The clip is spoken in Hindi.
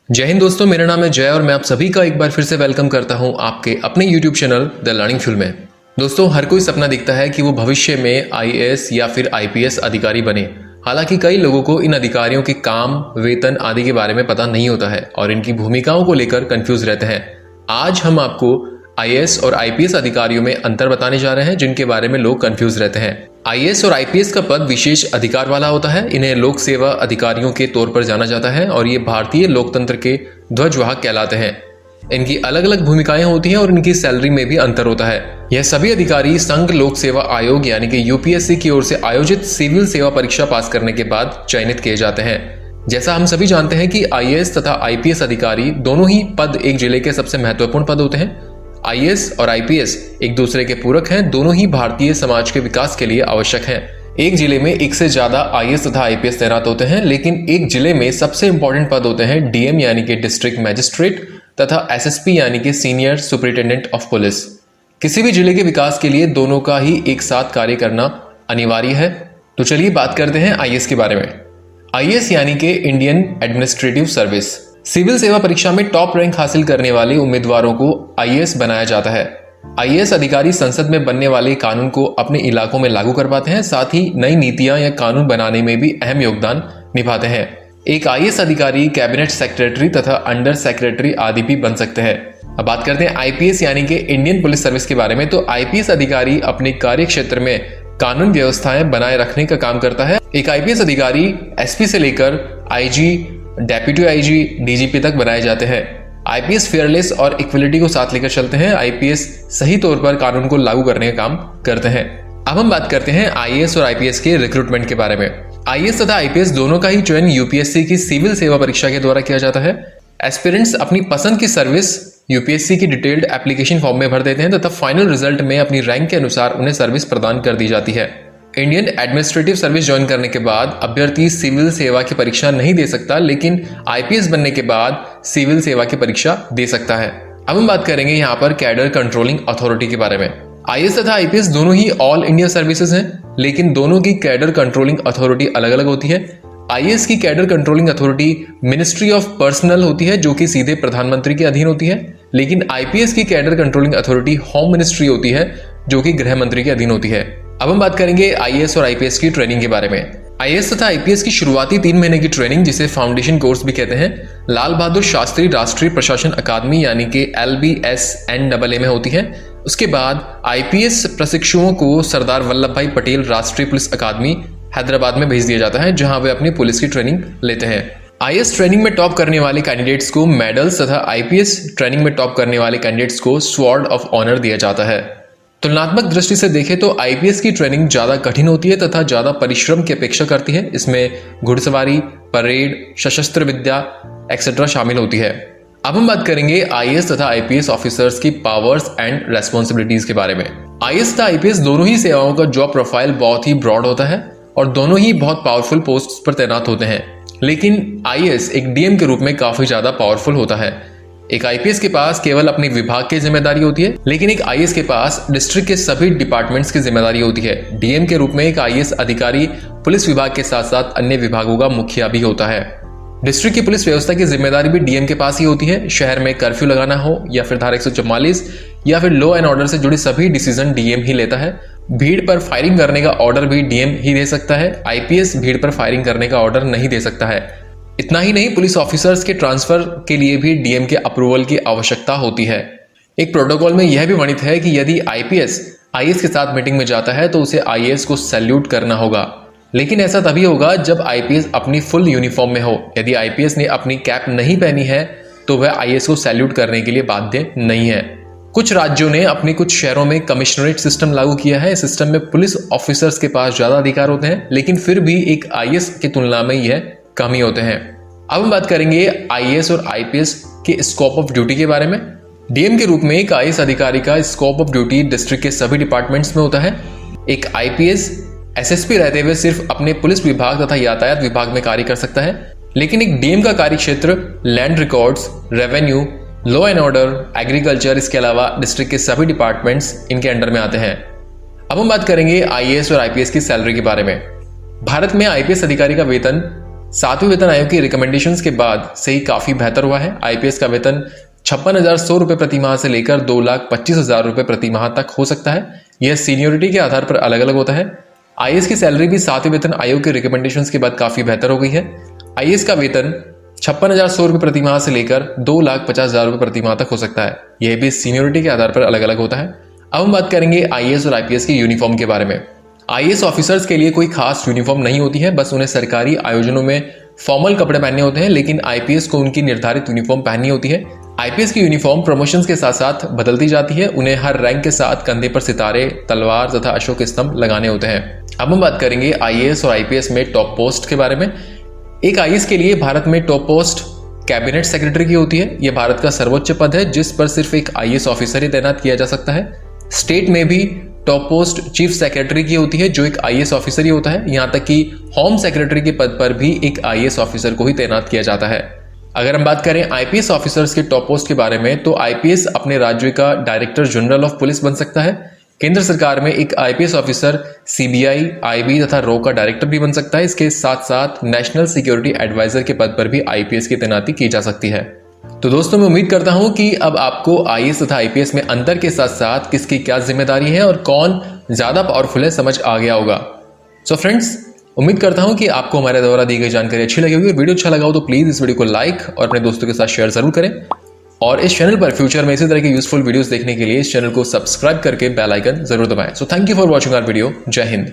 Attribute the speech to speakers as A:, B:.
A: जय हिंद दोस्तों, मेरा नाम है जय और मैं आप सभी का एक बार फिर से वेलकम करता हूं आपके अपने YouTube channel the learning field में। दोस्तों, हर कोई सपना दिखता है कि वो भविष्य में IAS या फिर IPS अधिकारी बने। हालांकि कई लोगों को इन अधिकारियों के काम, वेतन आदि के बारे में पता नहीं होता है और इनकी भूमिकाओं को लेकर कंफ्यूज रहते हैं। आज हम आपको IAS और IPS अधिकारियों में अंतर बताने जा रहे हैं जिनके बारे में लोग कंफ्यूज रहते हैं। IAS और IPS का पद विशेष अधिकार वाला होता है। इन्हें लोक सेवा अधिकारियों के तौर पर जाना जाता है और ये भारतीय लोकतंत्र के ध्वजवाहक कहलाते हैं। इनकी अलग अलग भूमिकाएं होती हैं और इनकी सैलरी में भी अंतर होता है। यह सभी अधिकारी संघ लोक सेवा आयोग यानी कि UPSC की ओर से आयोजित सिविल सेवा परीक्षा पास करने के बाद चयनित किए जाते हैं। जैसा हम सभी जानते हैं कि IAS तथा IPS अधिकारी दोनों ही पद एक जिले के सबसे महत्वपूर्ण पद होते हैं। IAS और IPS एक दूसरे के पूरक हैं। दोनों ही भारतीय समाज के विकास के लिए आवश्यक हैं। एक जिले में एक से ज्यादा IAS तथा IPS तैनात होते हैं, लेकिन एक जिले में सबसे इंपॉर्टेंट पद होते हैं DM यानी कि डिस्ट्रिक्ट मैजिस्ट्रेट तथा SSP यानी कि सीनियर सुपरिटेंडेंट ऑफ पुलिस। किसी भी जिले के विकास के लिए दोनों का ही एक साथ कार्य करना अनिवार्य है। तो चलिए बात करते हैं IAS के बारे में। IAS यानी कि इंडियन एडमिनिस्ट्रेटिव सर्विस। सिविल सेवा परीक्षा में टॉप रैंक हासिल करने वाले उम्मीदवारों को IAS बनाया जाता है। IAS अधिकारी संसद में बनने वाले कानून को अपने इलाकों में लागू कर पाते हैं, साथ ही नई नीतियां या कानून बनाने में भी अहम योगदान निभाते हैं। एक IAS अधिकारी कैबिनेट सेक्रेटरी तथा अंडर सेक्रेटरी आदि भी बन सकते हैं। अब बात करते हैं IPS यानी कि इंडियन पुलिस सर्विस के बारे में। तो IPS अधिकारी अपने कार्य क्षेत्र में कानून व्यवस्थाएं बनाए रखने का काम करता है। एक IPS अधिकारी SP से लेकर IG, डेप्यूटी IG, DGP तक बनाए जाते हैं। IPS फेयरलेस और इक्वलिटी को साथ लेकर चलते हैं। IPS सही तौर पर कानून को लागू करने का काम करते हैं। अब हम बात करते हैं IAS और IPS के रिक्रूटमेंट के बारे में। IAS तथा IPS दोनों का ही चयन UPSC की सिविल सेवा परीक्षा के द्वारा किया जाता है। एस्पिरेंट्स अपनी पसंद की सर्विस UPSC की डिटेल्ड एप्लीकेशन फॉर्म में भर देते हैं तथा फाइनल रिजल्ट में अपनी रैंक के अनुसार उन्हें सर्विस प्रदान कर दी जाती है। इंडियन एडमिनिस्ट्रेटिव सर्विस ज्वाइन करने के बाद अभ्यर्थी सिविल सेवा की परीक्षा नहीं दे सकता, लेकिन IPS बनने के बाद सिविल सेवा की परीक्षा दे सकता है। अब हम बात करेंगे यहाँ पर कैडर कंट्रोलिंग अथॉरिटी के बारे में। IAS तथा IPS दोनों ही ऑल इंडिया सर्विसेज हैं, लेकिन दोनों की कैडर कंट्रोलिंग अथॉरिटी अलग अलग होती है। IAS की cadre controlling authority ministry of personal होती है, जो कि सीधे प्रधानमंत्री के अधीन होती है, लेकिन IPS की cadre controlling authority home ministry होती है, जो कि गृह मंत्री के अधीन होती है। अब हम बात करेंगे IAS और IPS की ट्रेनिंग के बारे में। IAS तथा IPS की शुरुआती 3 महीने की ट्रेनिंग, जिसे फाउंडेशन कोर्स भी कहते हैं, लाल बहादुर शास्त्री राष्ट्रीय प्रशासन अकादमी यानी कि LBSNAA में होती है। उसके बाद IPS प्रशिक्षुओं को सरदार वल्लभ भाई पटेल राष्ट्रीय पुलिस अकादमी हैदराबाद में भेज दिया जाता है, जहां वे अपनी पुलिस की ट्रेनिंग लेते हैं। IAS ट्रेनिंग में टॉप करने वाले कैंडिडेट्स को मेडल्स तथा IPS ट्रेनिंग में टॉप करने वाले कैंडिडेट्स को स्वॉर्ड ऑफ ऑनर दिया जाता है। तुलनात्मक दृष्टि से देखें तो IPS की ट्रेनिंग ज्यादा कठिन होती है तथा ज्यादा परिश्रम की अपेक्षा करती है। इसमें घुड़सवारी, परेड, सशस्त्र विद्या एक्सेट्रा शामिल होती है। अब हम बात करेंगे IAS तथा IPS ऑफिसर्स की पावर्स एंड रेस्पॉन्सिबिलिटीज के बारे में। IAS तथा IPS दोनों ही सेवाओं का जॉब प्रोफाइल बहुत ही ब्रॉड होता है और दोनों ही बहुत पावरफुल पोस्ट पर तैनात होते हैं, लेकिन IAS एक DM के रूप में काफी ज्यादा पावरफुल होता है। एक IPS के पास केवल अपने विभाग की जिम्मेदारी होती है, लेकिन एक IAS के पास डिस्ट्रिक्ट के सभी डिपार्टमेंट्स की जिम्मेदारी होती है। DM के रूप में एक IAS अधिकारी पुलिस विभाग के साथ साथ अन्य विभागों का मुखिया भी होता है। डिस्ट्रिक्ट की पुलिस व्यवस्था की जिम्मेदारी भी DM के पास ही होती है। शहर में कर्फ्यू लगाना हो या फिर धारा 144 या फिर लॉ एंड ऑर्डर से जुड़े सभी डिसीजन DM ही लेता है। भीड़ पर फायरिंग करने का ऑर्डर भी DM ही दे सकता है। IPS भीड़ पर फायरिंग करने का ऑर्डर नहीं दे सकता है। इतना ही नहीं, पुलिस ऑफिसर्स के ट्रांसफर के लिए भी DM के अप्रूवल की आवश्यकता होती है। एक प्रोटोकॉल में यह भी वर्णित है कि यदि IPS IAS के साथ मीटिंग में जाता है तो उसे IAS को सैल्यूट करना होगा, लेकिन ऐसा तभी होगा जब IPS अपनी फुल यूनिफॉर्म में हो। यदि IPS ने अपनी कैप नहीं पहनी है तो वह IAS को सैल्यूट करने के लिए बाध्य नहीं है। कुछ राज्यों ने अपने कुछ शहरों में कमिश्नरेट सिस्टम लागू किया है। इस सिस्टम में पुलिस ऑफिसर्स के पास ज्यादा अधिकार होते हैं, लेकिन फिर भी एक IAS की तुलना में यह कम ही होते हैं। अब हम बात करेंगे IAS और IPS के स्कोप ऑफ ड्यूटी के बारे में। DM के रूप में एक IAS अधिकारी का स्कोप ऑफ ड्यूटी डिस्ट्रिक्ट के सभी डिपार्टमेंट्स में होता है। एक IPS SSP रहते हुए सिर्फ अपने पुलिस विभाग तथा यातायात विभाग में कार्य कर सकता है, लेकिन एक DM का कार्य क्षेत्र land records, revenue, law and order, agriculture, इसके अलावा डिस्ट्रिक्ट के सभी डिपार्टमेंट्स इनके अंडर में आते हैं। अब हम बात करेंगे IAS और IPS की सैलरी के बारे में। भारत में IPS अधिकारी का वेतन सातवें वेतन आयोग की रिकमेंडेशंस के बाद से ही काफी बेहतर हुआ है। आईपीएस का वेतन 56,100 रुपए प्रति माह से लेकर 2,25,000 रुपए प्रति माह तक हो सकता है। यह सीनियोरिटी के आधार पर अलग अलग होता है। आईएएस की सैलरी भी सातवें वेतन आयोग के रिकमेंडेशंस के बाद काफी बेहतर हो गई है। आईएएस का वेतन 56,100 रुपए प्रति माह से लेकर 2,50,000 रुपए प्रति माह तक हो सकता है। यह भी सीनियोरिटी के आधार पर अलग अलग होता है। अब हम बात करेंगे आईएएस और आईपीएस की यूनिफॉर्म के बारे में। आईएएस ऑफिसर्स के लिए कोई खास यूनिफॉर्म नहीं होती है, बस उन्हें सरकारी आयोजनों में फॉर्मल कपड़े पहनने होते हैं, लेकिन आईपीएस को उनकी निर्धारित यूनिफॉर्म पहननी होती है। आईपीएस की यूनिफॉर्म प्रमोशंस के साथ साथ बदलती जाती है। उन्हें हर रैंक के साथ कंधे पर सितारे, तलवार तथा अशोक स्तंभ लगाने होते हैं। अब हम बात करेंगे आईएएस और आईपीएस में टॉप पोस्ट के बारे में। एक आईएएस के लिए भारत में टॉप पोस्ट कैबिनेट सेक्रेटरी की होती है। यह भारत का सर्वोच्च पद है जिस पर सिर्फ एक आईएएस ऑफिसर ही तैनात किया जा सकता है। स्टेट में भी टॉप पोस्ट चीफ सेक्रेटरी की होती है जो एक आईएएस ऑफिसर ही होता है। यहां तक कि होम सेक्रेटरी के पद पर भी एक आईएएस ऑफिसर को ही तैनात किया जाता है। अगर हम बात करें आईपीएस ऑफिसर्स के टॉप पोस्ट के बारे में, तो आईपीएस अपने राज्य का डायरेक्टर जनरल ऑफ पुलिस बन सकता है। केंद्र सरकार में एक आईपीएस ऑफिसर सीबीआई, आईबी तथा रो का डायरेक्टर भी बन सकता है। इसके साथ साथ नेशनल सिक्योरिटी एडवाइजर के पद पर भी आईपीएस की तैनाती की जा सकती है। तो दोस्तों, मैं उम्मीद करता हूं कि अब आपको आईएएस तथा आईपीएस में अंतर के साथ साथ किसकी क्या जिम्मेदारी है और कौन ज्यादा पावरफुल है समझ आ गया होगा। सो फ्रेंड्स, उम्मीद करता हूं कि आपको हमारे द्वारा दी गई जानकारी अच्छी लगी होगी। वीडियो अच्छा लगा हो तो प्लीज इस वीडियो को लाइक और अपने दोस्तों के साथ शेयर जरूर करें। और इस चैनल पर फ्यूचर में इसी तरह के यूजफुल वीडियोस देखने के लिए इस चैनल को सब्सक्राइब करके बेल आइकन जरूर दबाएं। So thank you for watching our video. जय हिंद।